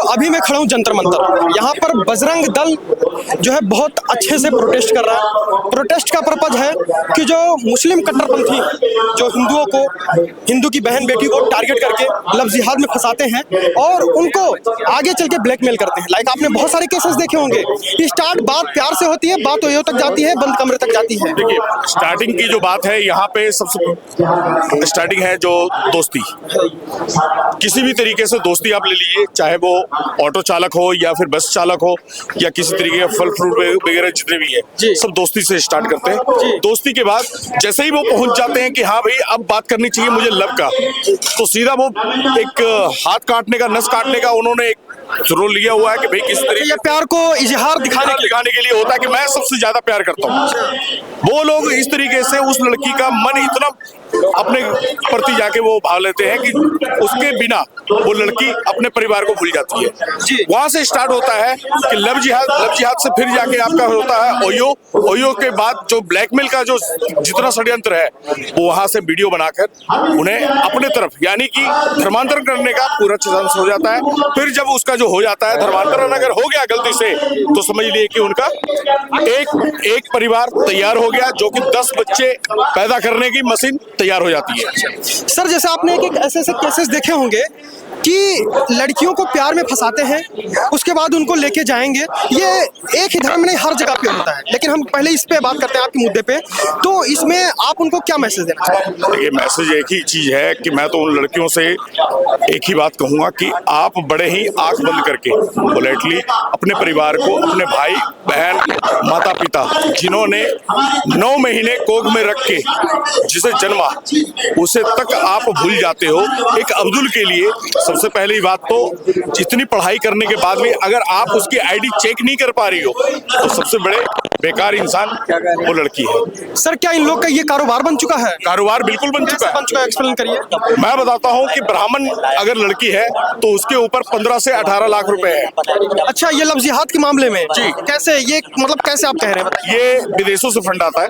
अभी मैं खड़ा हूँ जंतर मंतर। यहाँ पर बजरंग दल जो है बहुत अच्छे से प्रोटेस्ट कर रहा है। प्रोटेस्ट का पर्पज है कि जो मुस्लिम कट्टरपंथी जो हिंदुओं को, हिंदू की बहन बेटी को टारगेट करके लव जिहाद में फंसाते हैं और उनको आगे चल के ब्लैकमेल करते हैं। लाइक आपने बहुत सारे केसेस देखे होंगे। स्टार्ट बात प्यार से होती है, बात ओयो तक जाती है, बंद कमरे तक जाती है। देखिए, स्टार्टिंग की जो बात है यहाँ पे सबसे स्टार्टिंग है जो दोस्ती। किसी भी तरीके से दोस्ती आप ले लीजिए, चाहे वो ऑटो चालक हो या फिर बस चालक हो या किसी तरीके के फल फ्रूट वगैरह जितने भी है, सब दोस्ती से स्टार्ट करते हैं। दोस्ती के बाद जैसे ही वो पहुंच जाते हैं कि हाँ भाई अब बात करनी चाहिए मुझे लव का, तो सीधा वो एक हाथ काटने का, नस काटने का उन्होंने एक रोल लिया हुआ है कि भाई किस तरीके ये प्यार को इजहार दिखाने के लिए होता है कि मैं सबसे ज्यादा प्यार करता हूँ। वो लोग इस तरीके से उस लड़की का मन इतना अपने प्रति जाके वो भाव लेते हैं कि उसके बिना वो लड़की अपने परिवार को भूल जाती है। वहां से स्टार्ट होता है कि लव जिहाद से फिर जाके आपका होता है ओयो के बाद जो ब्लैकमेल का जो जितना षड्यंत्र है वो वहां से वीडियो बनाकर उन्हें अपने तरफ यानी कि धर्मांतरण करने का पूरा चांस हो जाता है। फिर जब उसका जो हो जाता है धर्मांतरण अगर हो गया गलती से, तो समझ लिए कि उनका एक परिवार तैयार हो गया, जो कि 10 बच्चे पैदा करने की मशीन तैयार हो जाती है। सर जैसे आपने एक ऐसे केसेस देखे होंगे कि लड़कियों को प्यार में फंसाते हैं, उसके बाद उनको लेके जाएंगे। ये एक ही धर्म में नहीं, हर जगह पे होता है। लेकिन हम पहले इस पे बात करते हैं, आपके मुद्दे पे। तो इसमें आप उनको क्या मैसेज देना चाहते हैं? देखिए, मैसेज एक ही चीज है कि मैं तो उन लड़कियों से एक ही बात कहूंगा कि आप बड़े ही आंख बंद करके पोलाइटली अपने परिवार को, अपने भाई बहन, माता पिता जिन्होंने 9 महीने कोख में रख के जिसे जन्मा, उसे तक आप भूल जाते हो। एक अब्दुल के लिए सबसे पहली बात तो जितनी पढ़ाई करने के बाद भी अगर आप उसकी आईडी चेक नहीं कर पा रही हो, तो सबसे बड़े बेकार इंसान वो लड़की है। सर क्या इन लोग का ये कारोबार बन चुका है? कारोबार बिल्कुल बन चुका है। एक्सप्लेन करिए। मैं बताता हूँ कि ब्राह्मण अगर लड़की है तो उसके ऊपर 15 से 18 लाख रुपए है। अच्छा, ये लव जिहाद के मामले में जी कैसे, ये मतलब कैसे आप कह रहे हैं? ये विदेशों से फंड आता है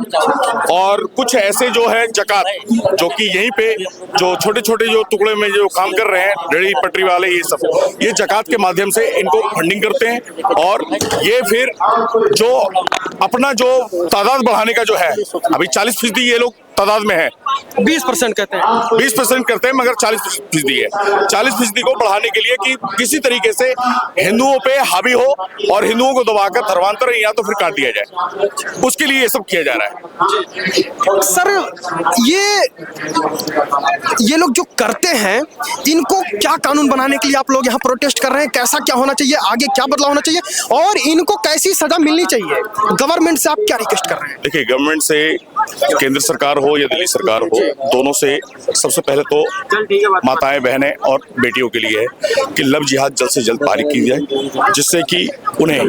और कुछ ऐसे जो है जकात, जो कि यहीं पे जो छोटे छोटे जो टुकड़े में जो काम कर रहे हैं, रेड़ी पटरी वाले, ये सब ये जकात के माध्यम से इनको फंडिंग करते हैं। और ये फिर जो अपना जो तादाद बढ़ाने का जो है, अभी 40% ये लोग तादाद में है, 20% कहते हैं, 20% करते हैं, मगर 40% है। 40% को बढ़ाने के लिए कि किसी तरीके से हिंदुओं पे हावी हो और हिंदुओं को दबाकर धर्मांतरण या तो फिर काट दिया जाए, उसके लिए ये सब किया जा रहा है। सर ये लोग जो करते हैं, इनको क्या कानून बनाने के लिए आप लोग यहाँ प्रोटेस्ट कर रहे हैं? कैसा क्या होना चाहिए, आगे क्या बदलाव होना चाहिए और इनको कैसी सजा मिलनी चाहिए? गवर्नमेंट से आप क्या रिक्वेस्ट कर रहे हैं? देखिए, गवर्नमेंट से, केंद्र सरकार हो या दिल्ली सरकार हो, दोनों से सबसे पहले तो माताएं, बहनें और बेटियों के लिए है कि लव जिहाद जल्द से जल्द पारित की जाए, जिससे कि उन्हें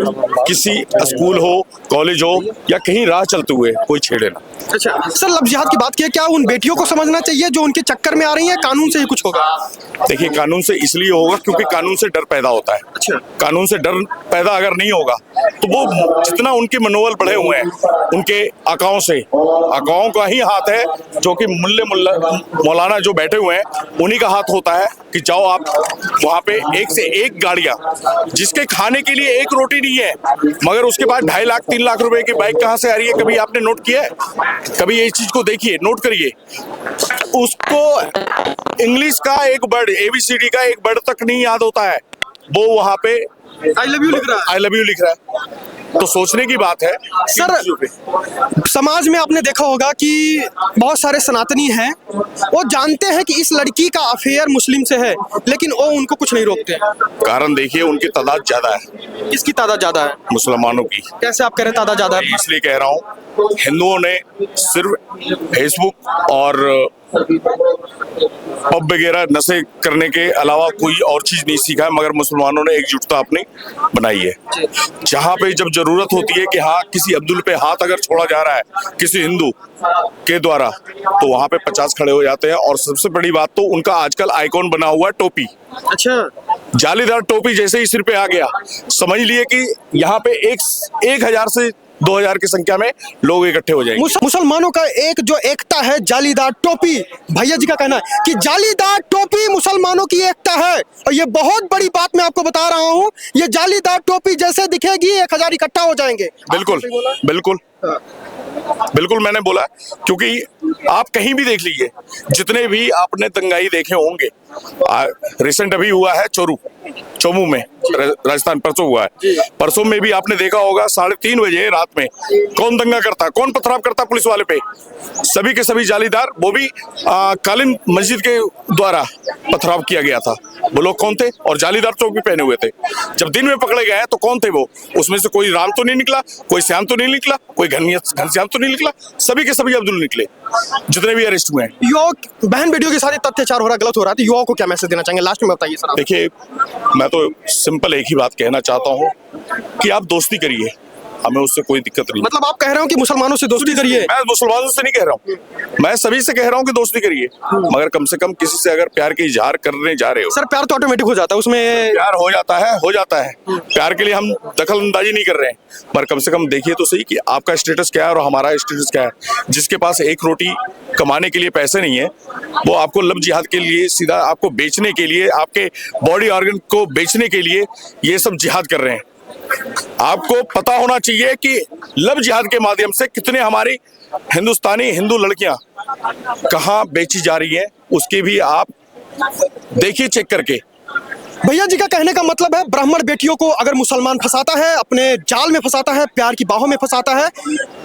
किसी स्कूल हो, कॉलेज हो या कहीं राह चलते हुए कोई छेड़े ना। अच्छा सर, लव जिहाद की बात की, क्या उन बेटियों को समझना चाहिए जो उनके चक्कर में आ रही हैं? कानून से ही कुछ होगा? देखिए, कानून से इसलिए होगा क्योंकि कानून से डर पैदा होता है। अच्छा, कानून से डर पैदा अगर नहीं होगा तो वो जितना उनके मनोबल बढ़े हुए हैं, उनके आकाओं का ही हाथ है, जो कि मौलाना जो बैठे हुए हैं उन्हीं का हाथ होता है कि जाओ आप वहाँ पे एक से एक गाड़ियाँ, जिसके खाने के लिए एक रोटी नहीं है, मगर उसके बाद 2.5 लाख 3 लाख रुपए की बाइक कहाँ से आ रही है? कभी आपने नोट किया है? कभी ये चीज को देखिए, नोट करिए। उसको इंग्लिश का एक वर्ड, ABCD का एक वर्ड तक नहीं याद होता है, वो वहाँ पे आई लव यू लिख रहा है। आई लव यू लिख रहा है। तो सोचने की बात है। सर समाज में आपने देखा होगा कि बहुत सारे सनातनी हैं, वो जानते हैं कि इस लड़की का अफेयर मुस्लिम से है, लेकिन वो उनको कुछ नहीं रोकते हैं। कारण देखिए, उनकी तादाद ज्यादा है। किसकी तादाद ज्यादा है? मुसलमानों की। कैसे आप कह रहे हैं तादाद ज्यादा है? इसलिए कह रहा हूँ, हिंदुओं ने सिर्फ फेसबुक और पब वगैरह नशे करने के अलावा कोई और चीज नहीं सीखा है, मगर मुसलमानों ने एकजुटता अपनी बनाई है। जहाँ पे जब जरूरत होती है कि हाँ किसी अब्दुल पे हाथ अगर छोड़ा जा रहा है किसी हिंदू के द्वारा, तो वहाँ पे 50 खड़े हो जाते हैं। और सबसे बड़ी बात तो उनका आजकल आइकॉन बना हुआ है टोपी। अच्छा, जालीदार टोपी जैसे ही सिर पे आ गया, समझ लिए कि यहाँ पे 1000 से 2000 की संख्या में लोग इकट्ठे हो जाएंगे। मुसलमानों का एक जो एकता है, जालीदार टोपी। भैया जी का कहना है कि जालीदार टोपी मुसलमानों की एकता है। और ये बहुत बड़ी बात मैं आपको बता रहा हूँ ये जालीदार टोपी जैसे दिखेगी 1000 इकट्ठा हो जाएंगे। बिल्कुल आपने सही बोला? बिल्कुल बिल्कुल मैंने बोला, क्योंकि आप कहीं भी देख लीजिए, जितने भी आपने दंगाई देखे होंगे, रिसेंट अभी हुआ है चोमू में, राजस्थान, परसों हुआ है। परसों में भी आपने देखा होगा 3:30 बजे रात में कौन दंगा करता, कौन पथराव करता पुलिस वाले पे, सभी के सभी जालीदार, वो भी कालीन मस्जिद के द्वारा पथराव किया गया था। वो लोग कौन थे? और जालीदार टोपी पहने हुए थे। जब दिन में पकड़े गए तो कौन थे वो? उसमें से कोई राम तो नहीं निकला, कोई श्याम तो नहीं निकला, कोई घनश्याम तो नहीं निकला, सभी के सभी अब्दुल निकले, जितने भी अरेस्ट हुए हैं। युवक बहन बेटियों के साथ अत्याचार हो रहा, गलत हो रहा है, तो युवाओं को क्या मैसेज देना चाहेंगे लास्ट में बताइए सर आप। देखिए, मैं तो सिंपल एक ही बात कहना चाहता हूँ कि आप दोस्ती करिए, हमें उससे कोई दिक्कत नहीं। मतलब आप कह रहे हो कि मुसलमानों से दोस्ती करिए? मैं मुसलमानों से नहीं कह रहा हूँ, मैं सभी से कह रहा हूँ कि दोस्ती करिए, मगर कम से कम किसी से अगर प्यार की इजहार करने जा रहे हो। सर प्यार तो ऑटोमेटिक हो जाता है, उसमें प्यार हो जाता है। प्यार के लिए हम दखल अंदाजी नहीं कर रहे हैं, पर कम से कम देखिए तो सही कि आपका स्टेटस क्या है और हमारा स्टेटस क्या है। जिसके पास एक रोटी कमाने के लिए पैसे नहीं है, वो आपको लब जिहाद के लिए, सीधा आपको बेचने के लिए, आपके बॉडी ऑर्गन को बेचने के लिए ये सब जिहाद कर रहे हैं। आपको पता होना चाहिए कि लब जिहाद के माध्यम से कितने हमारी हिंदुस्तानी हिंदू लड़कियां कहां बेची जा रही हैं, उसके भी आप देखिए चेक करके। भैया जी का कहने का मतलब है ब्राह्मण बेटियों को अगर मुसलमान फंसाता है, अपने जाल में फंसाता है, प्यार की बाहों में फंसाता है,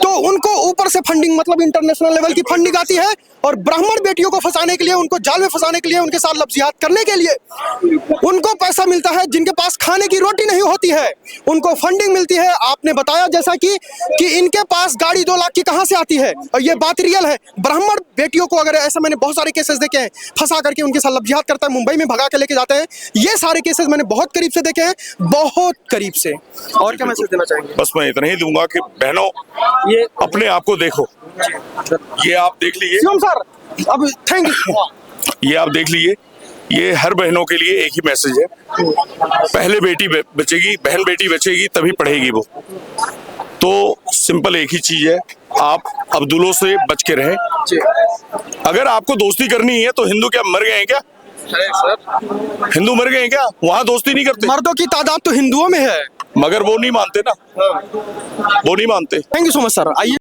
तो उनको ऊपर से फंडिंग, मतलब इंटरनेशनल लेवल की फंडिंग आती है, और ब्राह्मण बेटियों को फंसाने के लिए, उनको जाल में फंसाने के लिए, उनके साथ लफ्जियात करने के लिए उनको पैसा मिलता है। जिनके पास खाने की रोटी नहीं होती है उनको फंडिंग मिलती है। आपने बताया जैसा कि इनके पास गाड़ी 2 लाख की कहां से आती है, और ये बात रियल है। ब्राह्मण बेटियों को अगर ऐसा, मैंने बहुत सारे केसेस देखे हैं, फंसा करके उनके साथ लफ्जियात करता है, मुंबई में भगा के लेके जाते हैं। ये सारे केसेस मैंने बहुत करीब से देखे हैं, बहुत करीब से। और क्या मैसेज देना चाहेंगे? बस मैं इतना ही दूंगा कि बहनों, ये अपने आप को देखो, ये आप देख लीजिए सर, अब थैंक यू। ये आप देख लीजिए, ये हर बहनों के लिए एक ही मैसेज है, पहले बेटी बचेगी, बहन बेटी बचेगी तभी पढ़ेगी वो। तो सिंपल एक ही चीज है, आप अब्दुलों से बच के रहें। अगर आपको दोस्ती करनी है तो हिंदू क्या मर गए हैं क्या? हिंदू मर गए हैं क्या? वहां दोस्ती नहीं करते। मर्दों की तादाद तो हिंदुओं में है, मगर वो नहीं मानते ना, वो नहीं मानते। Thank you so much sir. आइए।